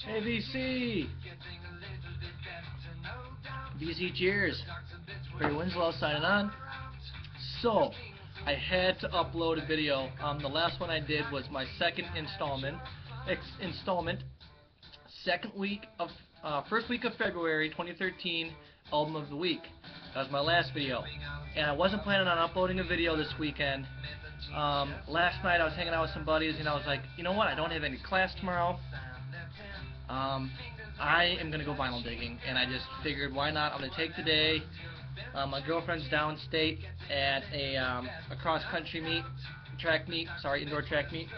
Hey VC! VC cheers! Barry Winslow signing on. So, I had to upload a video. The last one I did was my second installment. First week of February 2013, album of the week. That was my last video. And I wasn't planning on uploading a video this weekend. Last night I was hanging out with some buddies and I was like, you know what, I don't have any class tomorrow. I am going to go vinyl digging, and I just figured, why not? I'm going to take the day. My girlfriend's downstate at a cross-country indoor track meet,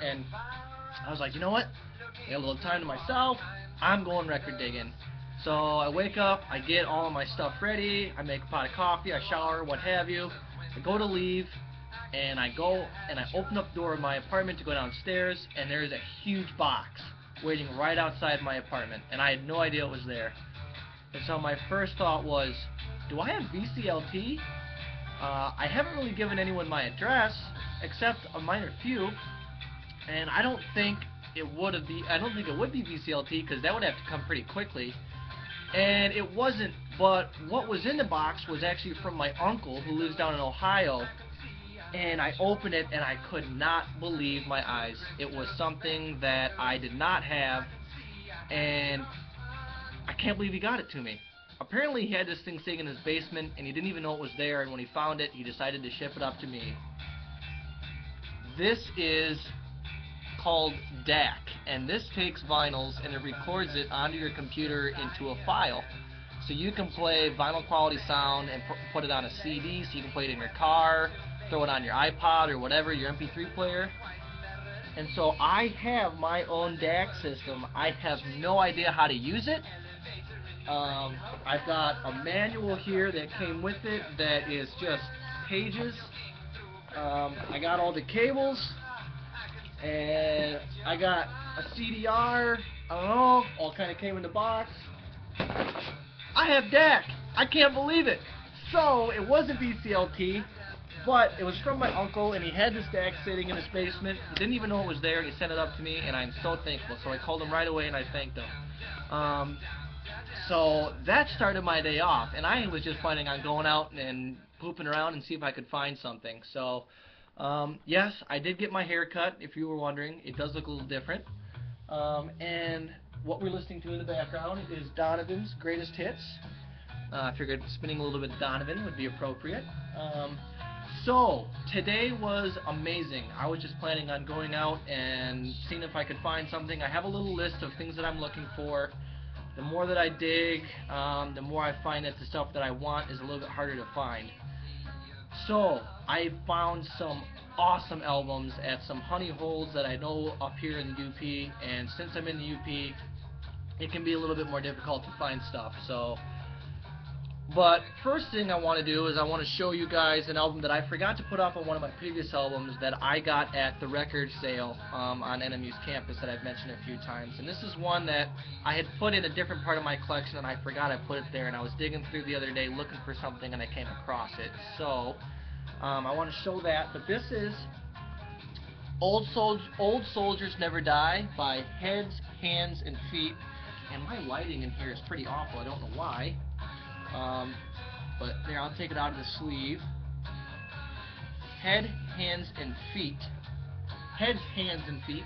and I was like, you know what? I got a little time to myself. I'm going record digging. So I wake up, I get all of my stuff ready, I make a pot of coffee, I shower, what have you. I go to leave, and I go and I open up the door of my apartment to go downstairs, and there's a huge box waiting right outside my apartment, and I had no idea it was there. And so my first thought was, do I have VCLT? I haven't really given anyone my address, except a minor few, and I don't think it would be VCLT, because that would have to come pretty quickly. And it wasn't, but what was in the box was actually from my uncle who lives down in Ohio. And I opened it and I could not believe my eyes. It was something that I did not have, and I can't believe he got it to me. Apparently he had this thing sitting in his basement and he didn't even know it was there, and when he found it he decided to ship it up to me. This is called DAC, and this takes vinyls and it records it onto your computer into a file. So you can play vinyl quality sound and put it on a CD, so you can play it in your car, throw it on your iPod or whatever, your MP3 player. And so I have my own DAC system. I have no idea how to use it. I've got a manual here that came with it that is just pages. I got all the cables, and I got a CDR. I don't know, all kind of came in the box. I have DAC. I can't believe it. So it wasn't VCLT, but it was from my uncle, and he had this DAC sitting in his basement. He didn't even know it was there, and he sent it up to me, and I'm so thankful. So I called him right away and I thanked him. So that started my day off, and I was just planning on going out and pooping around and see if I could find something. So yes, I did get my hair cut, if you were wondering. It does look a little different. And what we're listening to in the background is Donovan's Greatest Hits. I figured spinning a little bit of Donovan would be appropriate. So today was amazing. I was just planning on going out and seeing if I could find something. I have a little list of things that I'm looking for. The more that I dig, the more I find that the stuff that I want is a little bit harder to find. So I found some awesome albums at some honey holes that I know up here in the UP, and since I'm in the UP, it can be a little bit more difficult to find stuff. But first thing I want to do is I want to show you guys an album that I forgot to put up on one of my previous albums that I got at the record sale on NMU's campus that I've mentioned a few times. And this is one that I had put in a different part of my collection and I forgot I put it there, and I was digging through the other day looking for something and I came across it. So I want to show that. But this is Old Soldiers Never Die by Heads, Hands, and Feet. And my lighting in here is pretty awful. I don't know why. But there, I'll take it out of the sleeve. Heads, Hands, and Feet,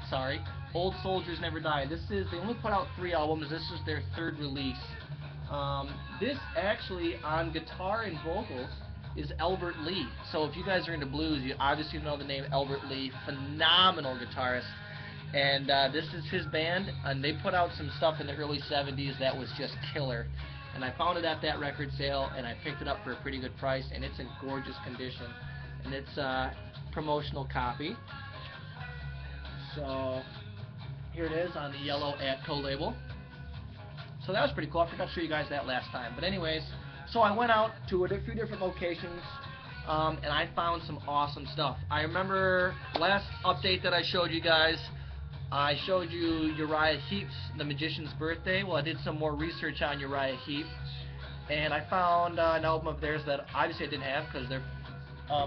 sorry. Old Soldiers Never Die. They only put out 3 albums. This is their 3rd release. This actually, on guitar and vocals, is Albert Lee. So if you guys are into blues, you obviously know the name Albert Lee. Phenomenal guitarist. And this is his band, and they put out some stuff in the early 70s that was just killer. And I found it at that record sale, and I picked it up for a pretty good price, and it's in gorgeous condition. And it's a promotional copy. So here it is on the yellow Atco label. So that was pretty cool. I forgot to show you guys that last time. But anyways, so I went out to a few different locations, and I found some awesome stuff. I remember last update that I showed you guys, I showed you Uriah Heep's The Magician's Birthday. Well, I did some more research on Uriah Heep, and I found an album of theirs that obviously I didn't have, because their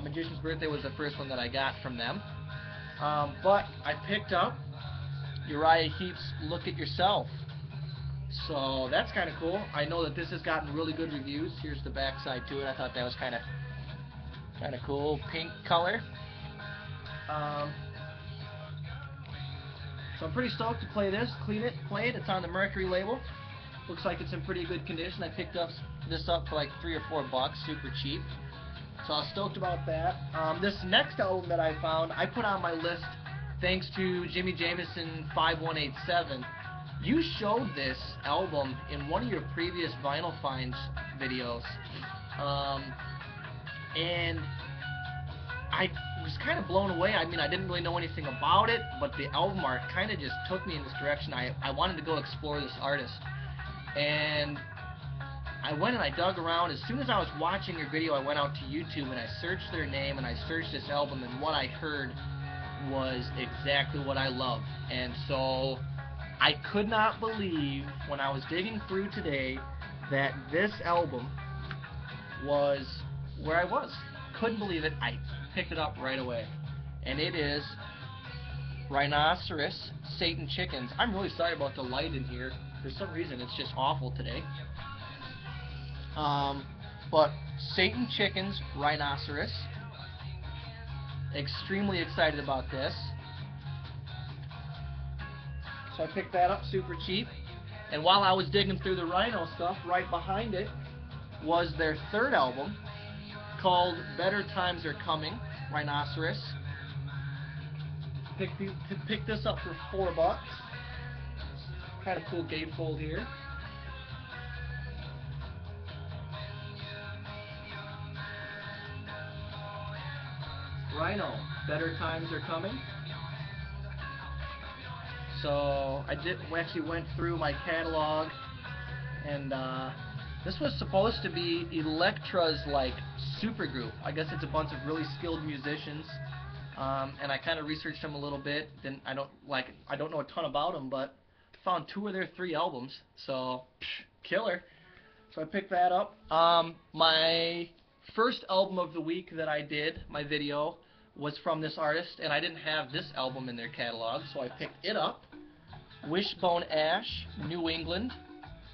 Magician's Birthday was the first one that I got from them. But I picked up Uriah Heep's Look at Yourself. So that's kind of cool. I know that this has gotten really good reviews. Here's the back side to it. I thought that was kind of cool, pink color. So I'm pretty stoked to play this, clean it, play it. It's on the Mercury label. Looks like it's in pretty good condition. I picked this up for like $3 or $4, super cheap. So I was stoked about that. This next album that I found, I put on my list thanks to Jimmy Jameson 5187. You showed this album in one of your previous Vinyl Finds videos, and I was kind of blown away. I mean, I didn't really know anything about it, but the album art kind of just took me in this direction. I wanted to go explore this artist, and I went and I dug around. As soon as I was watching your video, I went out to YouTube and I searched their name and I searched this album, and what I heard was exactly what I love. And so I could not believe when I was digging through today that this album was where I was. Couldn't believe it. I picked it up right away. And it is Rhinoceros Satan Chickens. I'm really sorry about the light in here. For some reason it's just awful today. But Satan Chickens, Rhinoceros. Extremely excited about this. So I picked that up super cheap. And while I was digging through the Rhino stuff, right behind it was their third album called Better Times Are Coming, Rhinoceros. Picked this up for $4. Kind of cool gatefold here. Rhino, Better Times Are Coming. So I actually went through my catalog, and this was supposed to be Elektra's like supergroup. I guess it's a bunch of really skilled musicians, and I kind of researched them a little bit. I don't know a ton about them, but found 2 of their 3 albums, so killer. So I picked that up. My first album of the week that I did, my video, was from this artist, and I didn't have this album in their catalog, so I picked it up. Wishbone Ash, New England.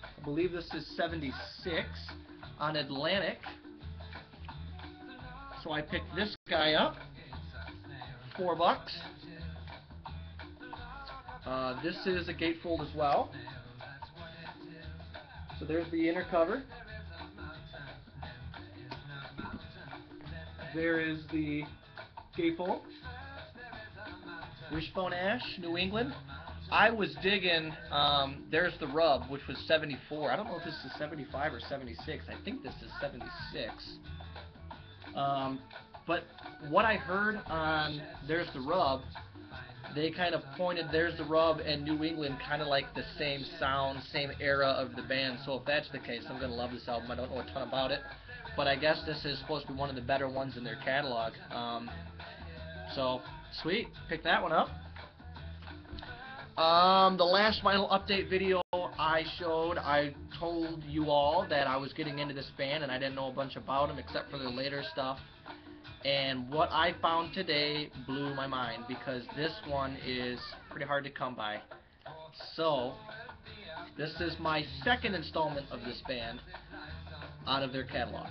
I believe this is 76 on Atlantic. So I picked this guy up. $4. This is a gatefold as well. So there's the inner cover. There is the gatefold. Wishbone Ash, New England. I was digging, there's the rub, which was 74. I don't know if this is 75 or 76. I think this is 76. But what I heard on There's the Rub, they kind of pointed There's the Rub and New England kind of like the same sound, same era of the band. So if that's the case, I'm going to love this album. I don't know a ton about it, but I guess this is supposed to be one of the better ones in their catalog. So, sweet. Pick that one up. The last Vinyl Update video I showed, I told you all that I was getting into this band and I didn't know a bunch about them except for their later stuff. And what I found today blew my mind, because this one is pretty hard to come by. So, this is my second installment of this band out of their catalog.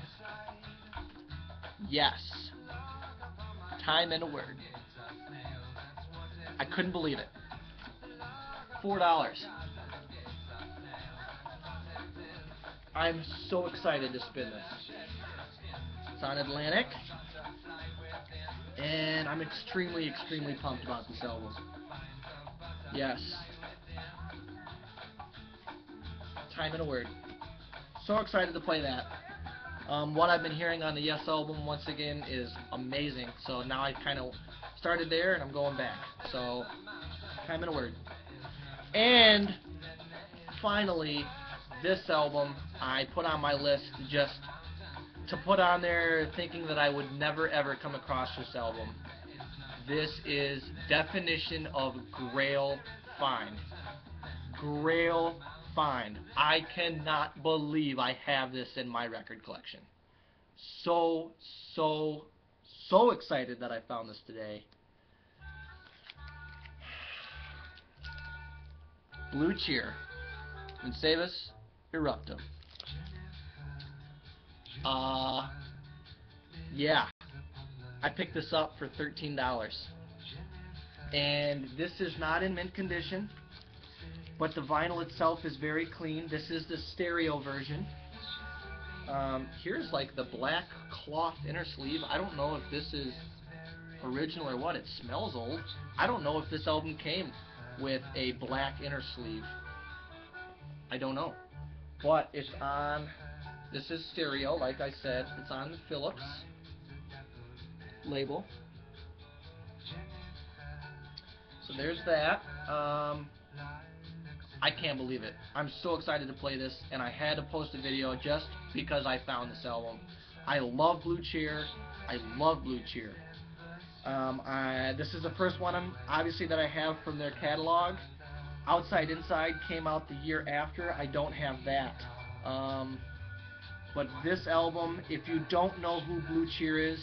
Yes. Time and a word. I couldn't believe it. $4. I'm so excited to spin this. It's on Atlantic, and I'm extremely, extremely pumped about this album. Yes. Time and a word. So excited to play that. What I've been hearing on the Yes album, once again, is amazing. So now I kind of started there, and I'm going back. So, time and a word. And finally, this album I put on my list just to put on there, thinking that I would never ever come across this album. This is Definition of Grail Find. Grail Find. I cannot believe I have this in my record collection. So excited that I found this today. Blue Cheer. and Savus Eruptum. Yeah, I picked this up for $13. And this is not in mint condition, but the vinyl itself is very clean. This is the stereo version. Here's like the black cloth inner sleeve. I don't know if this is original or what. It smells old. I don't know if this album came with a black inner sleeve. I don't know. But it's on, this is stereo, like I said. It's on the Philips label. So there's that. I can't believe it. I'm so excited to play this, and I had to post a video just because I found this album. I love Blue Cheer. I love Blue Cheer. This is the first one, obviously, that I have from their catalog. Outside Inside came out the year after. I don't have that. But this album, if you don't know who Blue Cheer is,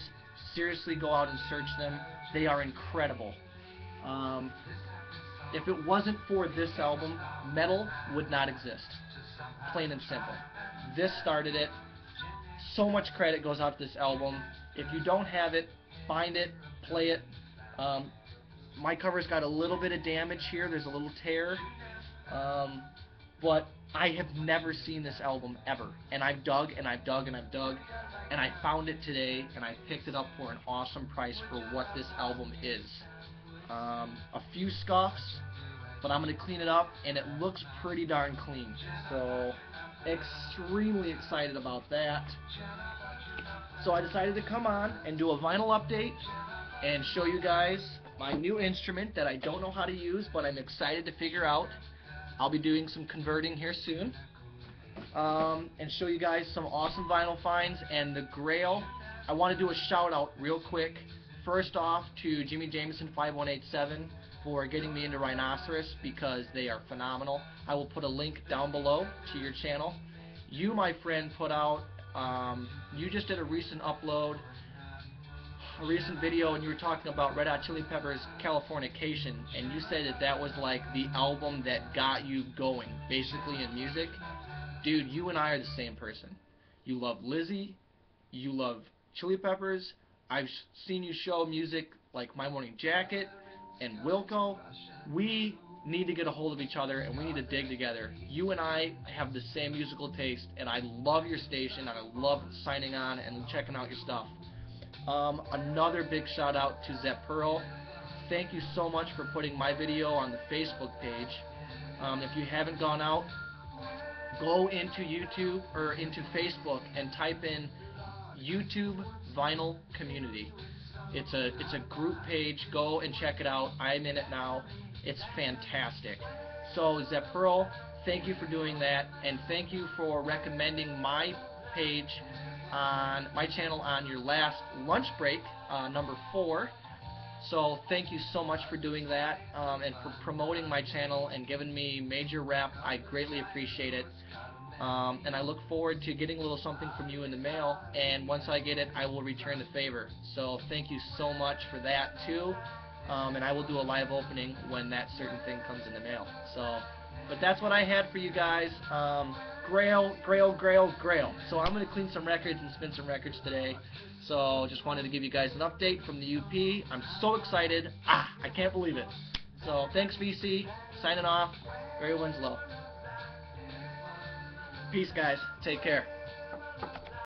seriously go out and search them. They are incredible. If it wasn't for this album, metal would not exist. Plain and simple. This started it. So much credit goes out to this album. If you don't have it, find it, play it. My cover's got a little bit of damage here. There's a little tear. But I have never seen this album ever. And I've dug and I've dug and I've dug. And I found it today and I picked it up for an awesome price for what this album is. A few scuffs, but I'm going to clean it up, and it looks pretty darn clean. So, extremely excited about that. So I decided to come on and do a vinyl update and show you guys my new instrument that I don't know how to use, but I'm excited to figure out. I'll be doing some converting here soon. And show you guys some awesome vinyl finds and the Grail. I want to do a shout out real quick. First off to Jimmy Jameson 5187 for getting me into Rhinoceros, because they are phenomenal. I will put a link down below to your channel. You, my friend, put out, you just did a recent upload, a recent video, and you were talking about Red Hot Chili Peppers' Californication, and you said that that was like the album that got you going, basically, in music. Dude, you and I are the same person. You love Lizzie, you love Chili Peppers. I've seen you show music like My Morning Jacket and Wilco. We need to get a hold of each other, and we need to dig together. You and I have the same musical taste, and I love your station, and I love signing on and checking out your stuff. Another big shout out to Zep Pearl. Thank you so much for putting my video on the Facebook page. If you haven't gone out, go into YouTube or into Facebook and type in YouTube Vinyl Community. It's a group page. Go and check it out. I'm in it now. It's fantastic. So Zep Pearl, thank you for doing that, and thank you for recommending my page on my channel on your last lunch break, number 4. So thank you so much for doing that, and for promoting my channel and giving me major rep. I greatly appreciate it. And I look forward to getting a little something from you in the mail, and once I get it, I will return the favor. So thank you so much for that too, and I will do a live opening when that certain thing comes in the mail. So, but that's what I had for you guys. Grail. So I'm going to clean some records and spin some records today. So just wanted to give you guys an update from the UP. I'm so excited. I can't believe it. So thanks, VC. Signing off. Grail wins low. Peace, guys. Take care.